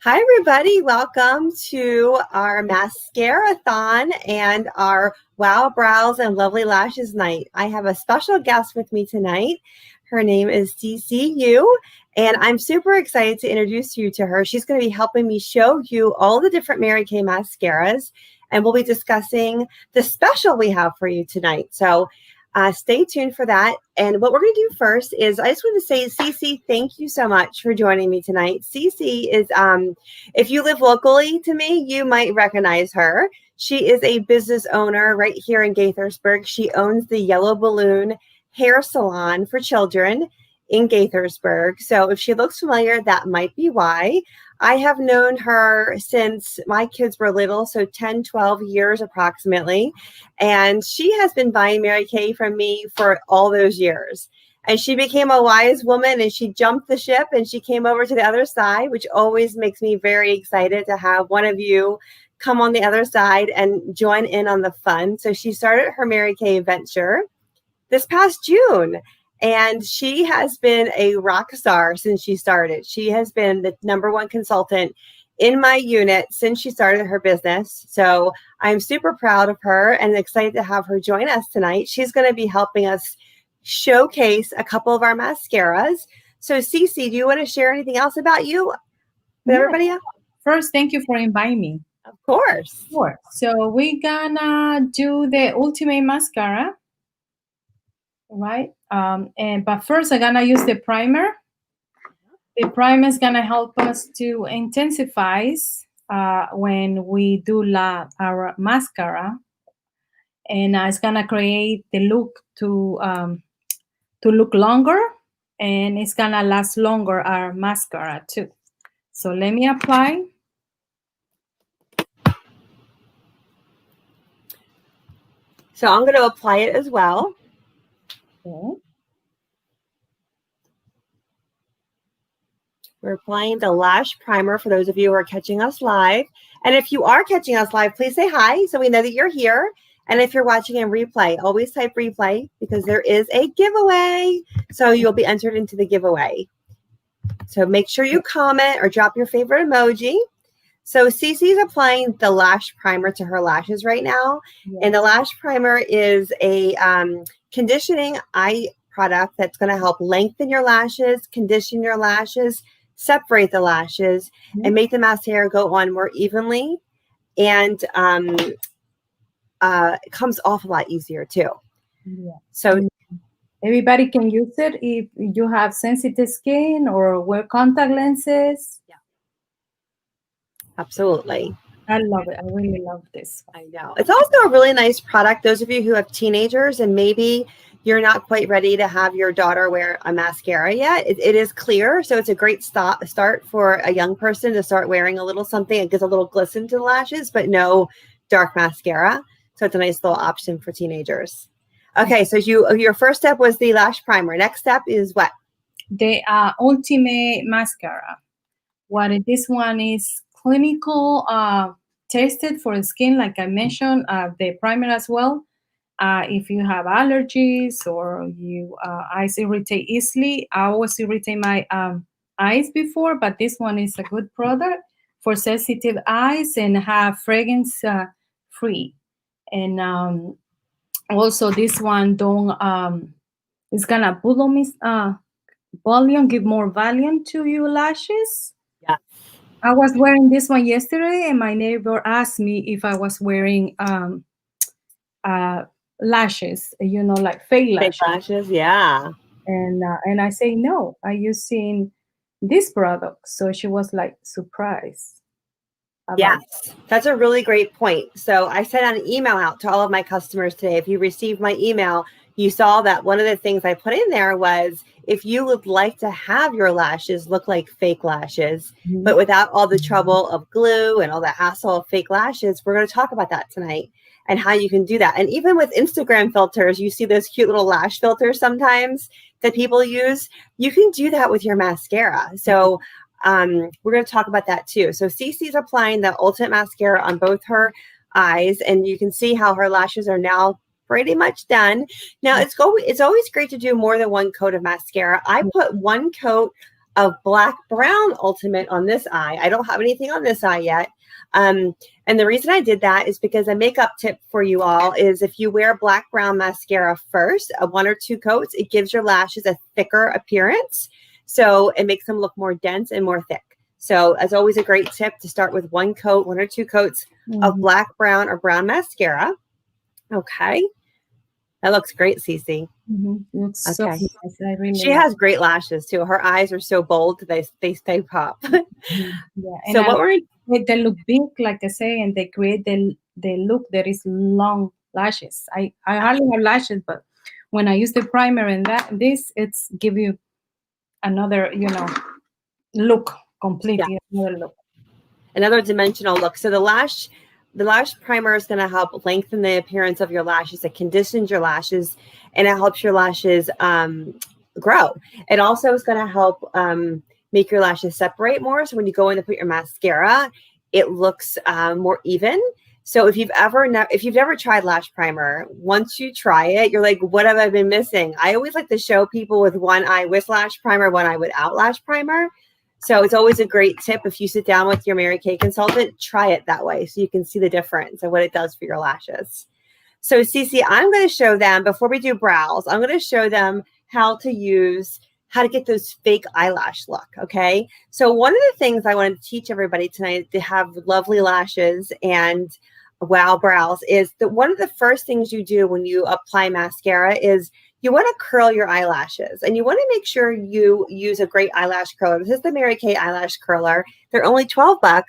Hi, everybody. Welcome to our Mascara-thon and our Wow Brows and Lovely Lashes night. I have a special guest with me tonight. Her name is CCU, and I'm super excited to introduce you to her. She's going to be helping me show you all the different Mary Kay mascaras, and we'll be discussing the special we have for you tonight. So stay tuned for that. And what we're going to do first is I just want to say, Cece, thank you so much for joining me tonight. Cece is, if you live locally to me, you might recognize her. She is a business owner right here in Gaithersburg. She owns the Yellow Balloon Hair Salon for children in Gaithersburg. So if she looks familiar, that might be why. I have known her since my kids were little, so 10, 12 years approximately. And she has been buying Mary Kay from me for all those years. And she became a wise woman and she jumped the ship and she came over to the other side, which always makes me very excited to have one of you come on the other side and join in on the fun. So she started her Mary Kay venture this past June. And she has been a rock star since she started. She has been the #1 consultant in my unit since she started her business. So I'm super proud of her and excited to have her join us tonight. She's going to be helping us showcase a couple of our mascaras. So Cece, do you want to share anything else about you with everybody else? First, thank you for inviting me. Of course. Sure. So we're gonna do the Ultimate Mascara, right? But first, I'm gonna use the primer. The primer is gonna help us to intensify when we do our mascara, and it's gonna create the look to look longer, and it's gonna last longer our mascara too. So let me apply. So I'm going to apply it as well. Okay. We're applying the Lash Primer for those of you who are catching us live. And if you are catching us live, please say hi so we know that you're here. And if you're watching in replay, always type replay because there is a giveaway. So you'll be entered into the giveaway. So make sure you comment or drop your favorite emoji. So Cece's applying the Lash Primer to her lashes right now. Yeah. And the Lash Primer is a conditioning eye product that's going to help lengthen your lashes, condition your lashes, separate the lashes, and make the mascara go on more evenly. And it comes off a lot easier too. Yeah. So everybody can use it if you have sensitive skin or wear contact lenses. Yeah. Absolutely. I love it. I really love this. I know. It's also a really nice product. Those of you who have teenagers and maybe you're not quite ready to have your daughter wear a mascara yet, it is clear. So it's a great start for a young person to start wearing a little something. It gives a little glisten to the lashes, but no dark mascara. So it's a nice little option for teenagers. Okay, so your first step was the Lash Primer. Next step is what? The Ultimate Mascara. This one is clinical tested for the skin, like I mentioned, the primer as well. If you have allergies or you eyes irritate easily, I always irritate my eyes before, but this one is a good product for sensitive eyes and have fragrance free. And also this one it's gonna volume, give more volume to your lashes. Yeah. I was wearing this one yesterday, and my neighbor asked me if I was wearing lashes, like fake lashes. Fake lashes, yeah. And I say no, I'm using this product. So she was like surprised. Yes, that's a really great point. So I sent an email out to all of my customers today. If you received my email, you saw that one of the things I put in there was if you would like to have your lashes look like fake lashes, but without all the trouble of glue and all the hassle of fake lashes, we're going to talk about that tonight and how you can do that. And even with Instagram filters, you see those cute little lash filters sometimes that people use. You can do that with your mascara. So we're going to talk about that too. So Cece's applying the Ultimate Mascara on both her eyes, and you can see how her lashes are now pretty much done. Now it's always great to do more than one coat of mascara. I put one coat of black brown ultimate on this eye. I don't have anything on this eye yet. And the reason I did that is because a makeup tip for you all is if you wear black brown mascara first, 1 or 2 coats, it gives your lashes a thicker appearance. So it makes them look more dense and more thick. So as always, a great tip to start with 1 coat, 1 or 2 coats of black, brown, or brown mascara. Okay. That looks great, Cece. Looks so nice. I really she has great lashes too. Her eyes are so bold, they stay pop. Yeah. So what were they look big, like I say, and they create the look that is long lashes. I hardly have lashes, but when I use the primer and it's give you another, look completely. Another look. Another dimensional look. So the lash primer is going to help lengthen the appearance of your lashes. It conditions your lashes and it helps your lashes grow. It also is going to help make your lashes separate more. So when you go in to put your mascara, it looks more even. So if you've never tried lash primer, once you try it, you're like, what have I been missing? I always like to show people with one eye with lash primer, one eye without lash primer. So it's always a great tip if you sit down with your Mary Kay consultant, try it that way so you can see the difference and what it does for your lashes. So Cece, I'm going to show them, before we do brows, I'm going to show them how to get those fake eyelash look, okay? So one of the things I wanted to teach everybody tonight to have lovely lashes and wow brows is that one of the first things you do when you apply mascara is you want to curl your eyelashes, and you want to make sure you use a great eyelash curler. This is the Mary Kay eyelash curler. They're only $12.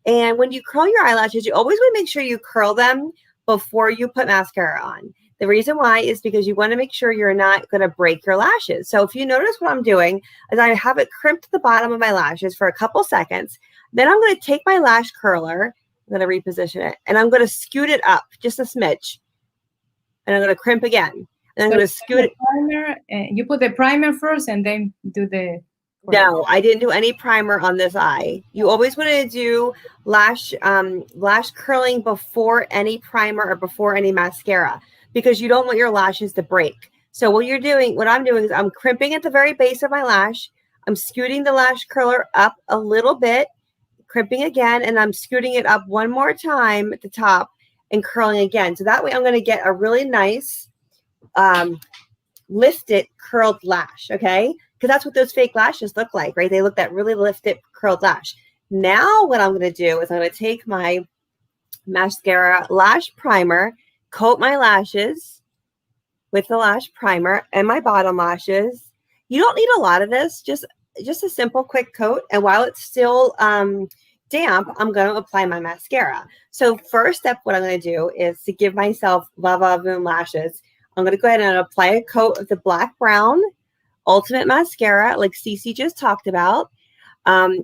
And when you curl your eyelashes, you always want to make sure you curl them before you put mascara on. The reason why is because you want to make sure you're not going to break your lashes. So if you notice what I'm doing is I have it crimped to the bottom of my lashes for a couple seconds. Then I'm going to take my lash curler, I'm going to reposition it, and I'm going to scoot it up just a smidge. And I'm going to crimp again. And I'm going to scoot it. Primer, you put the primer first and then do the... No, I didn't do any primer on this eye. You always want to do lash curling before any primer or before any mascara, because you don't want your lashes to break. So what I'm doing is I'm crimping at the very base of my lash. I'm scooting the lash curler up a little bit, crimping again, and I'm scooting it up one more time at the top and curling again. So that way I'm going to get a really nice lifted curled lash, okay? Because that's what those fake lashes look like, right? They look that really lifted curled lash. Now what I'm going to do is I'm going to take my mascara lash primer, coat my lashes with the lash primer and my bottom lashes. You don't need a lot of this, just a simple quick coat. And while it's still damp, I'm going to apply my mascara. So first step, what I'm going to do is to give myself Lava Boom lashes. I'm going to go ahead and apply a coat of the Black Brown Ultimate Mascara, like Cece just talked about. And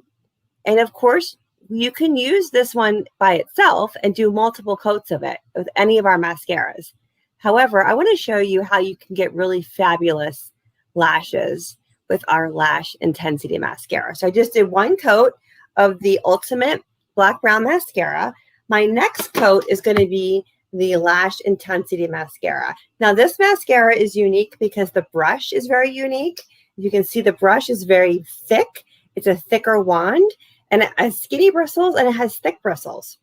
of course, you can use this one by itself and do multiple coats of it with any of our mascaras. However, I want to show you how you can get really fabulous lashes with our Lash Intensity Mascara. So I just did one coat of the Ultimate Black Brown Mascara. My next coat is going to be the Lash Intensity Mascara. Now this mascara is unique because the brush is very unique. You can see the brush is very thick. It's a thicker wand and it has skinny bristles and it has thick bristles.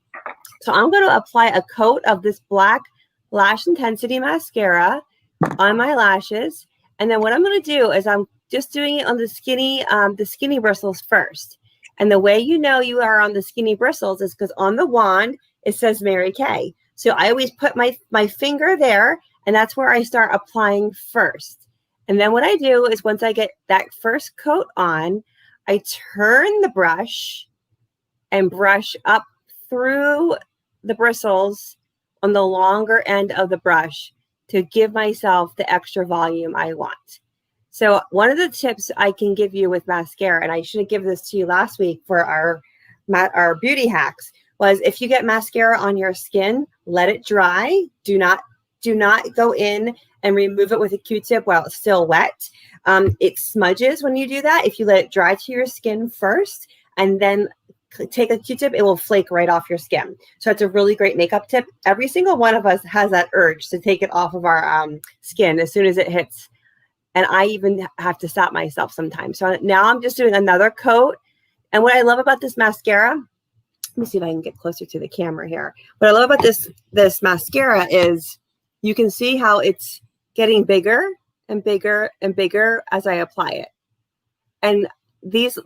So I'm going to apply a coat of this black Lash Intensity Mascara on my lashes. And then what I'm going to do is I'm just doing it on the skinny bristles first. And the way you know you are on the skinny bristles is because on the wand, it says Mary Kay. So I always put my finger there, and that's where I start applying first. And then what I do is once I get that first coat on, I turn the brush and brush up through the bristles on the longer end of the brush to give myself the extra volume I want. So one of the tips I can give you with mascara, and I should have given this to you last week for our beauty hacks, was if you get mascara on your skin, let it dry. Do not go in and remove it with a Q-tip while it's still wet. It smudges when you do that. If you let it dry to your skin first and then take a Q-tip, it will flake right off your skin. So it's a really great makeup tip. Every single one of us has that urge to take it off of our skin as soon as it hits And I even have to stop myself sometimes. So now I'm just doing another coat. And what I love about this mascara, let me see if I can get closer to the camera here. What I love about this mascara is you can see how it's getting bigger and bigger and bigger as I apply it. And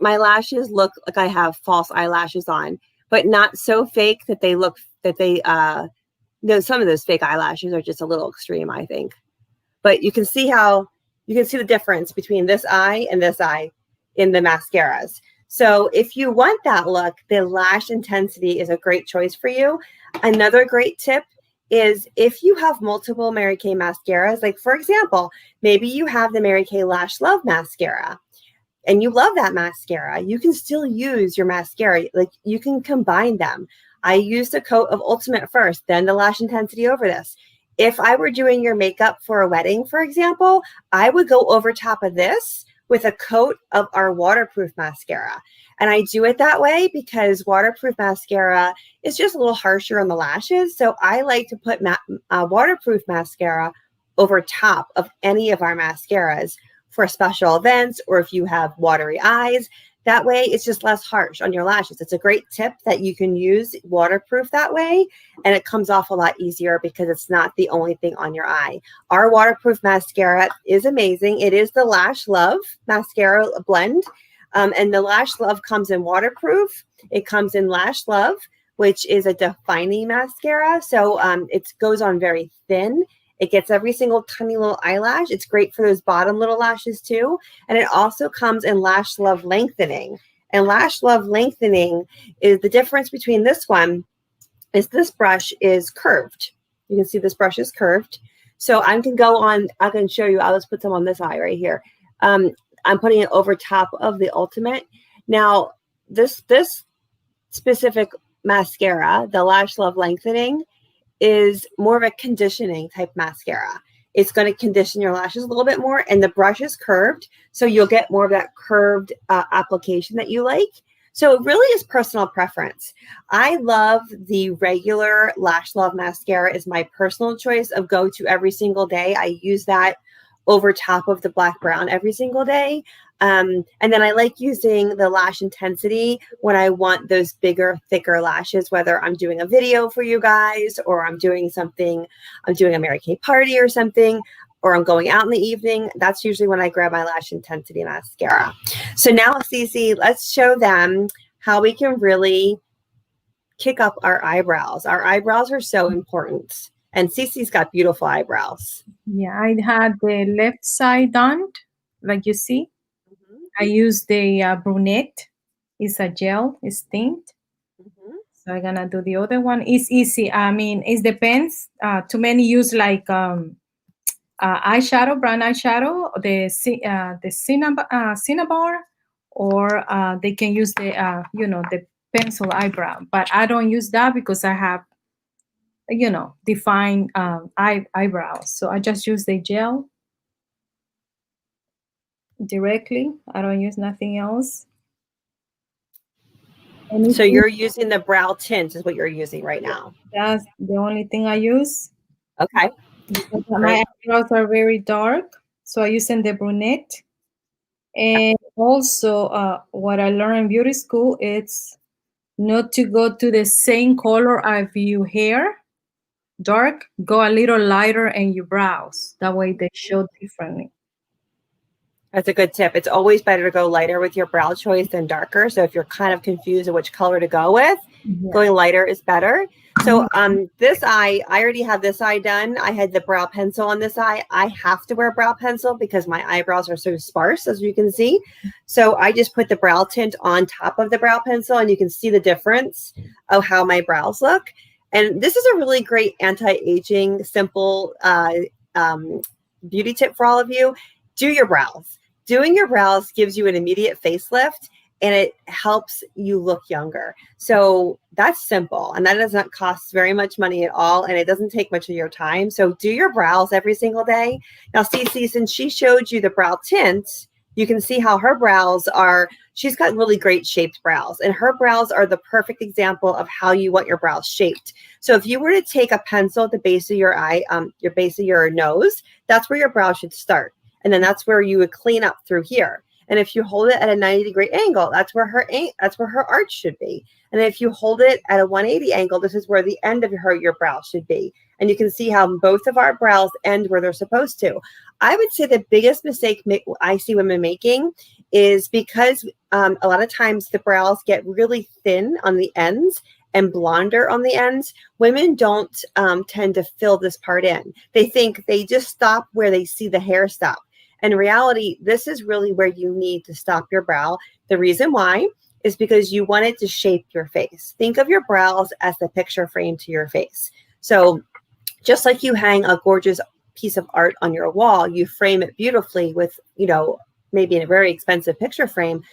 my lashes look like I have false eyelashes on, but not so fake that they look some of those fake eyelashes are just a little extreme, I think. But you can see the difference between this eye and this eye in the mascaras. So if you want that look, the lash intensity is a great choice for you. Another great tip is if you have multiple Mary Kay mascaras, like for example, maybe you have the Mary Kay Lash Love mascara and you love that mascara, you can still use your mascara. Like you can combine them. I used a coat of Ultimate first, then the lash intensity over this. If I were doing your makeup for a wedding, for example, I would go over top of this with a coat of our waterproof mascara. And I do it that way because waterproof mascara is just a little harsher on the lashes. So I like to put waterproof mascara over top of any of our mascaras for special events, or if you have watery eyes. That way it's just less harsh on your lashes. It's a great tip that you can use waterproof that way, and it comes off a lot easier because it's not the only thing on your eye. Our waterproof mascara is amazing. It is the Lash Love mascara blend, and the Lash Love comes in waterproof. It comes in Lash Love, which is a defining mascara, so it goes on very thin. It gets every single tiny little eyelash. It's great for those bottom little lashes too. And it also comes in Lash Love Lengthening. And Lash Love Lengthening is the difference between this one is this brush is curved. You can see this brush is curved. So I can show you, I'll just put some on this eye right here. I'm putting it over top of the Ultimate. Now, this specific mascara, the Lash Love Lengthening, is more of a conditioning type mascara. It's going to condition your lashes a little bit more, and the brush is curved, so you'll get more of that curved application that you like. So it really is personal preference. I love the regular Lash Love mascara is my personal choice of go-to every single day. I use that over top of the black brown every single day. And then I like using the lash intensity when I want those bigger, thicker lashes, whether I'm doing a video for you guys, or I'm doing a Mary Kay party or something, or I'm going out in the evening. That's usually when I grab my lash intensity mascara. So now, Cece, let's show them how we can really kick up our eyebrows. Our eyebrows are so important. And Cece's got beautiful eyebrows. Yeah, I had the left side done, like you see. I use the brunette. It's a gel, it's tint. So I'm gonna do the other one. It's easy. I mean, it depends. Too many use like eyeshadow, brown eyeshadow, the Cinnabar, or they can use the pencil eyebrow. But I don't use that because I have defined eyebrows. So I just use the gel directly. I don't use nothing else. So you're using the brow tint is what you're using right now. That's the only thing I use. Okay. Because my eyebrows are very dark, so I use the brunette. And also, what I learned in beauty school is not to go to the same color of your hair, dark. Go a little lighter in your brows. That way they show differently. That's a good tip. It's always better to go lighter with your brow choice than darker. So if you're kind of confused of which color to go with, going lighter is better. So this eye, I already have this eye done. I had the brow pencil on this eye. I have to wear brow pencil because my eyebrows are so sparse, as you can see. So I just put the brow tint on top of the brow pencil, and you can see the difference of how my brows look. And this is a really great anti-aging, simple beauty tip for all of you. Do your brows. Doing your brows gives you an immediate facelift, and it helps you look younger. So that's simple, and that does not cost very much money at all, and it doesn't take much of your time. So do your brows every single day. Now, Cece, since she showed you the brow tint, you can see how her brows are. She's got really great shaped brows, and her brows are the perfect example of how you want your brows shaped. So if you were to take a pencil at the base of your eye, your base of your nose, that's where your brow should start. And then that's where you would clean up through here. And if you hold it at a 90-degree angle, that's where her arch should be. And if you hold it at a 180 angle, this is where the end of your brow should be. And you can see how both of our brows end where they're supposed to. I would say the biggest mistake I see women making is because a lot of times the brows get really thin on the ends and blonder on the ends. Women don't tend to fill this part in. They think they just stop where they see the hair stop. In reality, this is really where you need to stop your brow. The reason why is because you want it to shape your face. Think of your brows as the picture frame to your face. So just like you hang a gorgeous piece of art on your wall, you frame it beautifully with, maybe in a very expensive picture frame.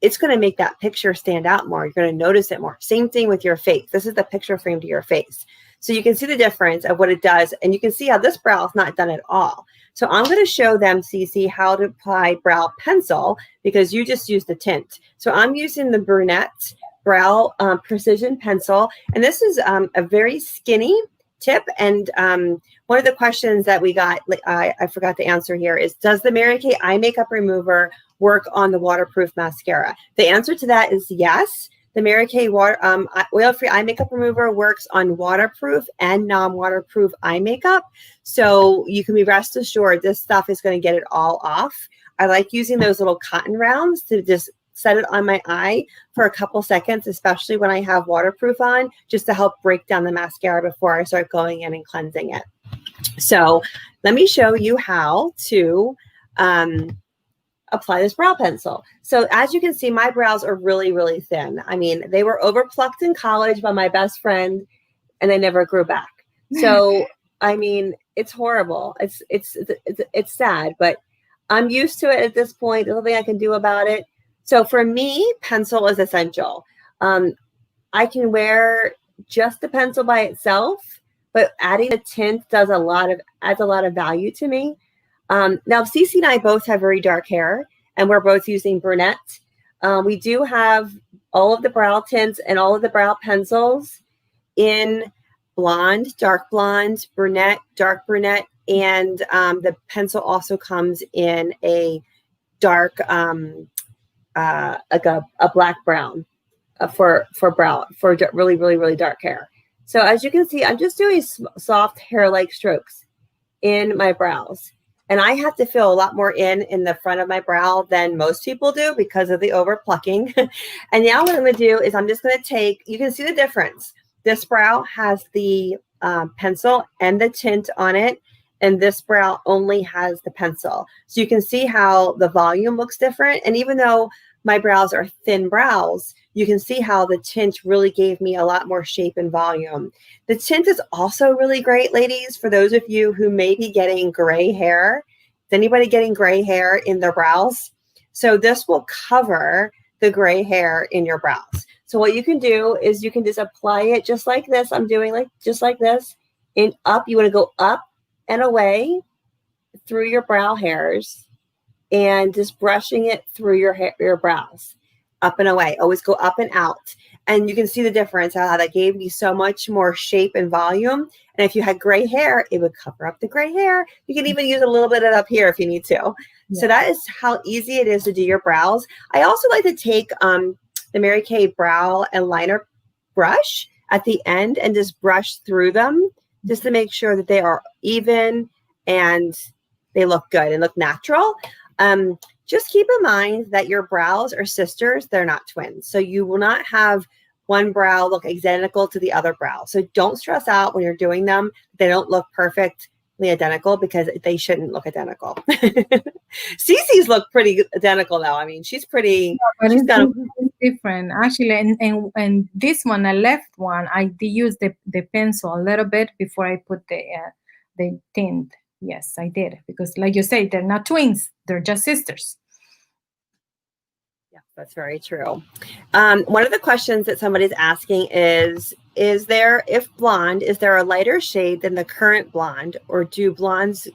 It's going to make that picture stand out more. You're going to notice it more. Same thing with your face. This is the picture frame to your face. So you can see the difference of what it does. And you can see how this brow is not done at all. So I'm going to show them, Cece, how to apply brow pencil because you just used the tint. So I'm using the Brunette Brow Precision Pencil. And this is a very skinny tip. And one of the questions that we got, I forgot to answer here, is does the Mary Kay Eye Makeup Remover work on the waterproof mascara? The answer to that is yes. The Mary Kay oil-free eye makeup remover works on waterproof and non-waterproof eye makeup. So you can be rest assured this stuff is going to get it all off. I like using those little cotton rounds to just set it on my eye for a couple seconds, especially when I have waterproof on, just to help break down the mascara before I start going in and cleansing it. So let me show you how to apply this brow pencil. So as you can see, my brows are really, really thin. I mean, they were overplucked in college by my best friend and they never grew back. So, I mean, it's horrible. It's sad, but I'm used to it at this point. There's nothing I can do about it. So for me, pencil is essential. I can wear just the pencil by itself, but adding a tint adds a lot of value to me. Now, Cece and I both have very dark hair, and we're both using brunette. We do have all of the brow tints and all of the brow pencils in blonde, dark blonde, brunette, dark brunette, and the pencil also comes in a dark, like a black brown for really, really, really dark hair. So as you can see, I'm just doing soft hair-like strokes in my brows. And I have to fill a lot more in the front of my brow than most people do because of the over plucking. And now what I'm going to do is I'm just going to take, you can see the difference. This brow has the pencil and the tint on it. And this brow only has the pencil. So you can see how the volume looks different. And even though my brows are thin brows, you can see how the tint really gave me a lot more shape and volume. The tint is also really great, ladies, for those of you who may be getting gray hair. Is anybody getting gray hair in their brows? So this will cover the gray hair in your brows. So what you can do is you can just apply it just like this. I'm doing just like this. And up, you want to go up and away through your brow hairs and just brushing it through your brows. Up and away. Always go up and out. And you can see the difference, how that gave me so much more shape and volume. And if you had gray hair, it would cover up the gray hair. You can even use a little bit of it up here if you need to. Yeah. So that is how easy it is to do your brows. I also like to take the Mary Kay brow and liner brush at the end and just brush through them just to make sure that they are even and they look good and look natural. Just keep in mind that your brows are sisters. They're not twins. So you will not have one brow look identical to the other brow. So don't stress out when you're doing them. They don't look perfectly identical because they shouldn't look identical. Cece's look pretty identical though. I mean, she's pretty. Yeah, but it's different actually. And this one, the left one, I did use the pencil a little bit before I put the tint. Yes, I did, because like you say, they're not twins. They're just sisters. Yeah, that's very true. One of the questions that somebody's asking is there, if blonde, is there a lighter shade than the current blonde, or do blondes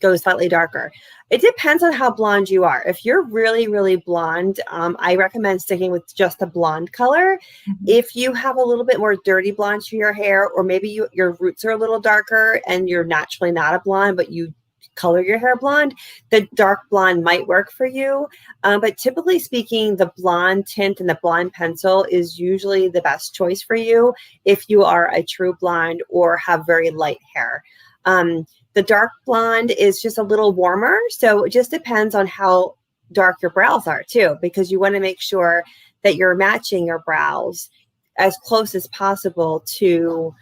go slightly darker? It depends on how blonde you are. If you're really, really blonde, I recommend sticking with just the blonde color. Mm-hmm. If you have a little bit more dirty blonde to your hair, or maybe your roots are a little darker and you're naturally not a blonde, but you color your hair blonde, the dark blonde might work for you. But typically speaking, the blonde tint and the blonde pencil is usually the best choice for you if you are a true blonde or have very light hair. The dark blonde is just a little warmer. So it just depends on how dark your brows are too, because you want to make sure that you're matching your brows as close as possible to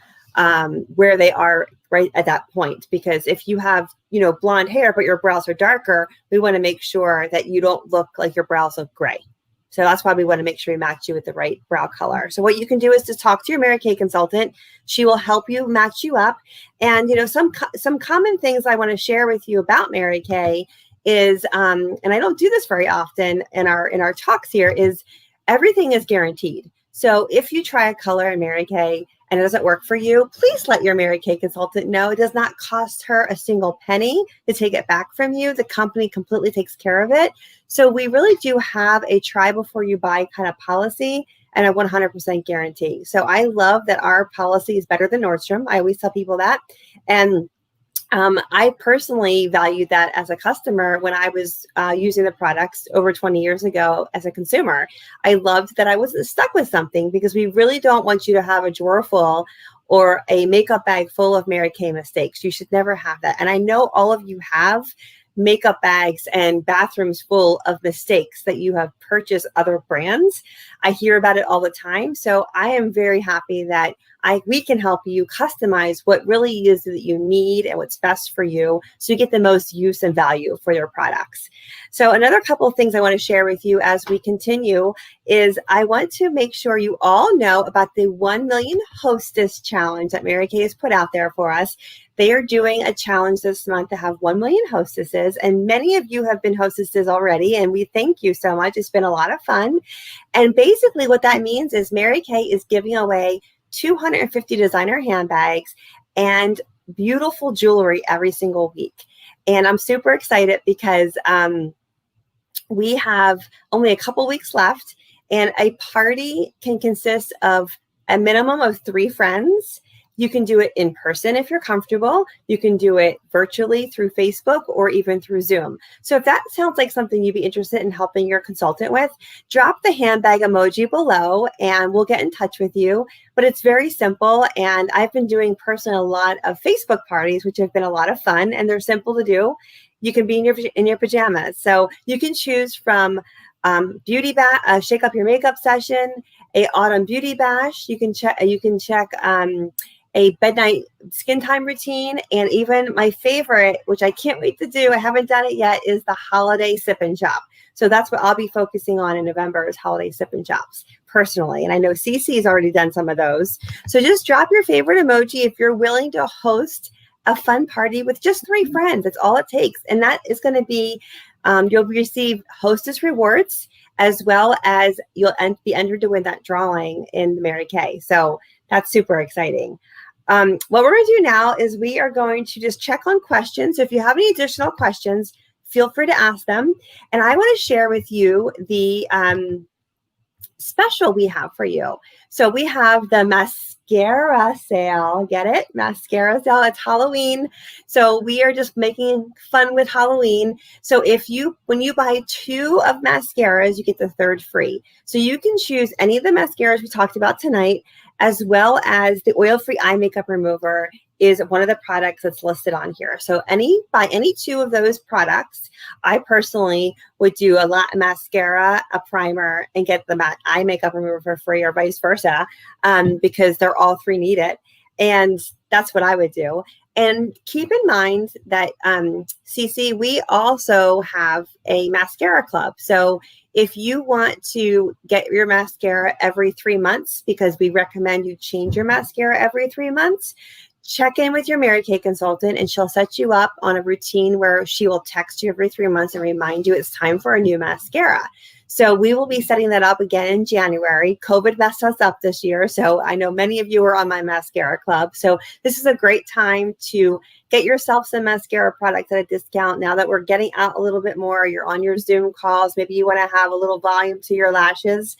where they are right at that point. Because if you have, blonde hair, but your brows are darker, we want to make sure that you don't look like your brows look gray. So that's why we want to make sure we match you with the right brow color. So what you can do is to talk to your Mary Kay consultant. She will help you match you up. And, some common things I want to share with you about Mary Kay is, and I don't do this very often in our talks here, is everything is guaranteed. So if you try a color in Mary Kay and it doesn't work for you, please let your Mary Kay consultant know. It does not cost her a single penny to take it back from you. The company completely takes care of it. So we really do have a try before you buy kind of policy and a 100% guarantee. So I love that our policy is better than Nordstrom. I always tell people that. And I personally valued that as a customer when I was using the products over 20 years ago as a consumer. I loved that I wasn't stuck with something, because we really don't want you to have a drawer full or a makeup bag full of Mary Kay mistakes. You should never have that. And I know all of you have makeup bags and bathrooms full of mistakes that you have purchased other brands. I hear about it all the time. So I am very happy that we can help you customize what really is that you need and what's best for you, so you get the most use and value for your products. So another couple of things I want to share with you as we continue is I want to make sure you all know about the 1 Million Hostess Challenge that Mary Kay has put out there for us. They are doing a challenge this month to have 1 million hostesses, and many of you have been hostesses already, and we thank you so much. It's been a lot of fun. And basically what that means is Mary Kay is giving away 250 designer handbags and beautiful jewelry every single week. And I'm super excited because we have only a couple weeks left, and a party can consist of a minimum of 3 friends. You can do it in person if you're comfortable. You can do it virtually through Facebook or even through Zoom. So if that sounds like something you'd be interested in helping your consultant with, drop the handbag emoji below and we'll get in touch with you. But it's very simple. And I've been doing personally a lot of Facebook parties, which have been a lot of fun, and they're simple to do. You can be in your pajamas. So you can choose from shake up your makeup session, a autumn beauty bash. You can check a midnight skin time routine, and even my favorite, which I can't wait to do, I haven't done it yet, is the holiday sip and shop. So that's what I'll be focusing on in November, is holiday sip and shops personally. And I know Cece's already done some of those. So just drop your favorite emoji if you're willing to host a fun party with just 3 friends. That's all it takes. And that is going to be, you'll receive hostess rewards, as well as you'll be entered to win that drawing in Mary Kay. So that's super exciting. What we're going to do now is we are going to just check on questions. So if you have any additional questions, feel free to ask them. And I want to share with you the special we have for you. So we have the mascara sale. Get it? Mascara sale. It's Halloween. So we are just making fun with Halloween. So when you buy 2 of mascaras, you get the 3rd free. So you can choose any of the mascaras we talked about tonight, as well as the oil-free eye makeup remover is one of the products that's listed on here. So buy any 2 of those products. I personally would do a mascara, a primer, and get the eye makeup remover for free, or vice versa, because they're all 3 needed. And that's what I would do. And keep in mind that, Cece, we also have a mascara club. So if you want to get your mascara every 3 months, because we recommend you change your mascara every 3 months, check in with your Mary Kay consultant, and she'll set you up on a routine where she will text you every 3 months and remind you it's time for a new mascara. So we will be setting that up again in January. COVID messed us up this year, so I know many of you are on my mascara club. So this is a great time to get yourself some mascara products at a discount now that we're getting out a little bit more. You're on your Zoom calls. Maybe you want to have a little volume to your lashes.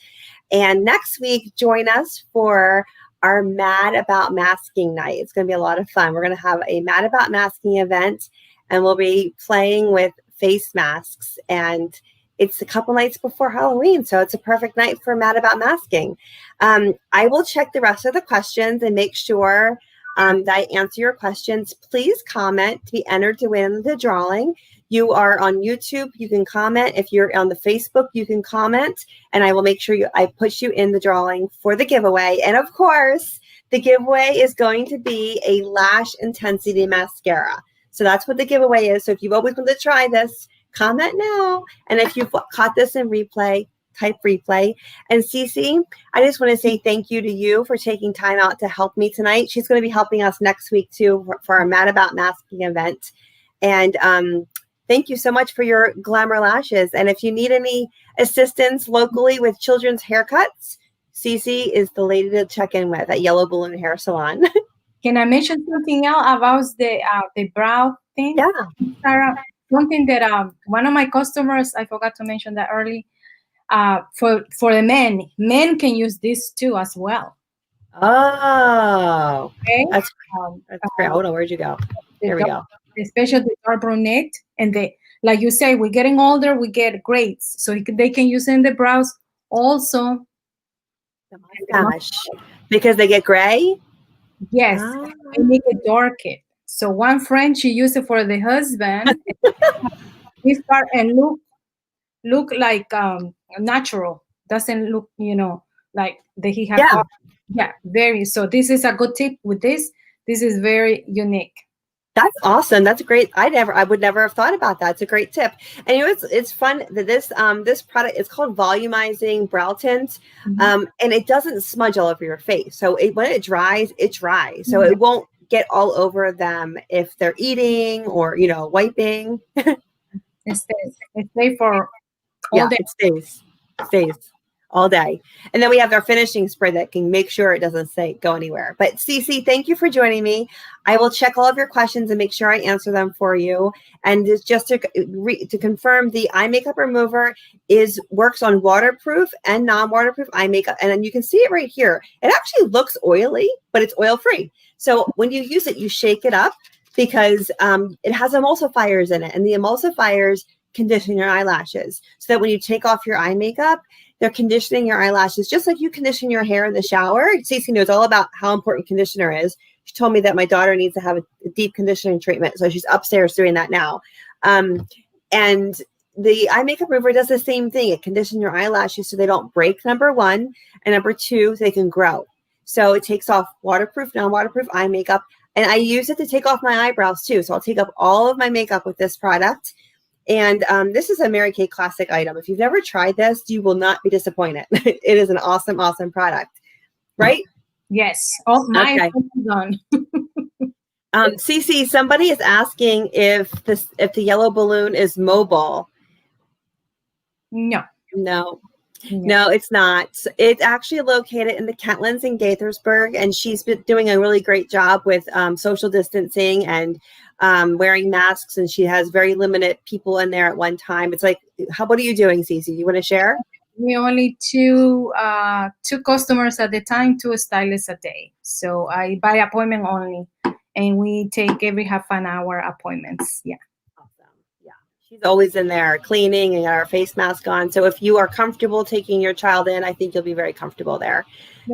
And next week, join us for our Mad About Masking night. It's going to be a lot of fun. We're going to have a Mad About Masking event. and we'll be playing with face masks. And it's a couple nights before Halloween, so it's a perfect night for Mad About Masking. I will check the rest of the questions and make sure that I answer your questions. Please comment to be entered to win the drawing. You are on YouTube, you can comment. If you're on the Facebook, you can comment, and I will make sure I put you in the drawing for the giveaway. And of course, the giveaway is going to be a Lash Intensity Mascara. So that's what the giveaway is. So if you've always wanted to try this, comment now. And if you've caught this in replay, type replay. And Cece, I just want to say thank you to you for taking time out to help me tonight. She's going to be helping us next week too for our Mad About Masking event. And thank you so much for your glamour lashes. And if you need any assistance locally with children's haircuts, Cece is the lady to check in with at Yellow Balloon Hair Salon. Can I mention something else about the brow thing? Yeah. Sarah, something that one of my customers, I forgot to mention that early. For the men can use this too as well. Oh, Okay, that's great. Hold on, where'd you go? There we go. Especially the dark brunette, and like you say, we're getting older, we get grades, so they can use it in the brows also. The mustache, because they get gray. Yes, they make it darker. So one friend, she used it for the husband. He start and look like natural. Doesn't look, like that he has. Yeah, very. So this is a good tip with this. This is very unique. That's awesome. That's great. I would never have thought about that. It's a great tip. And it's fun that this product is called volumizing brow tint, and it doesn't smudge all over your face. So when it dries, it dries. So it won't get all over them if they're eating or wiping. It stays for all day. It stays all day. And then we have our finishing spray that can make sure it doesn't go anywhere. But Cece, thank you for joining me. I will check all of your questions and make sure I answer them for you. And just to confirm, the eye makeup remover works on waterproof and non-waterproof eye makeup. And then you can see it right here. It actually looks oily, but it's oil-free. So when you use it, you shake it up because it has emulsifiers in it. And the emulsifiers condition your eyelashes so that when you take off your eye makeup, they're conditioning your eyelashes just like you condition your hair in the shower. Cece knows all about how important conditioner is. She told me that my daughter needs to have a deep conditioning treatment, so she's upstairs doing that now. And the eye makeup remover does the same thing. It conditions your eyelashes so they don't break, number one, and number two, so they can grow. So it takes off waterproof, non-waterproof eye makeup, and I use it to take off my eyebrows too. So I'll take up all of my makeup with this product. And this is a Mary Kay classic item. If you've never tried this, you will not be disappointed. It is an awesome, awesome product, right? Yes. Oh, my done. Cece, somebody is asking if the yellow balloon is mobile. No, it's not. It's actually located in the Kentlands in Gaithersburg, and she's been doing a really great job with social distancing and wearing masks, and she has very limited people in there at one time. It's like, what are you doing, Cece? You want to share? We only two customers at the time, 2 stylists a day. So I by appointment only, and we take every half an hour appointments. Yeah. Awesome. Yeah. She's always in there cleaning and got our face mask on. So if you are comfortable taking your child in, I think you'll be very comfortable there.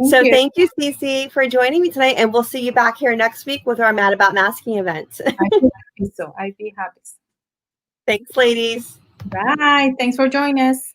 Thank you, Cece, for joining me tonight, and we'll see you back here next week with our Mad About Masking event. I'd be happy. Thanks, ladies. Bye. Thanks for joining us.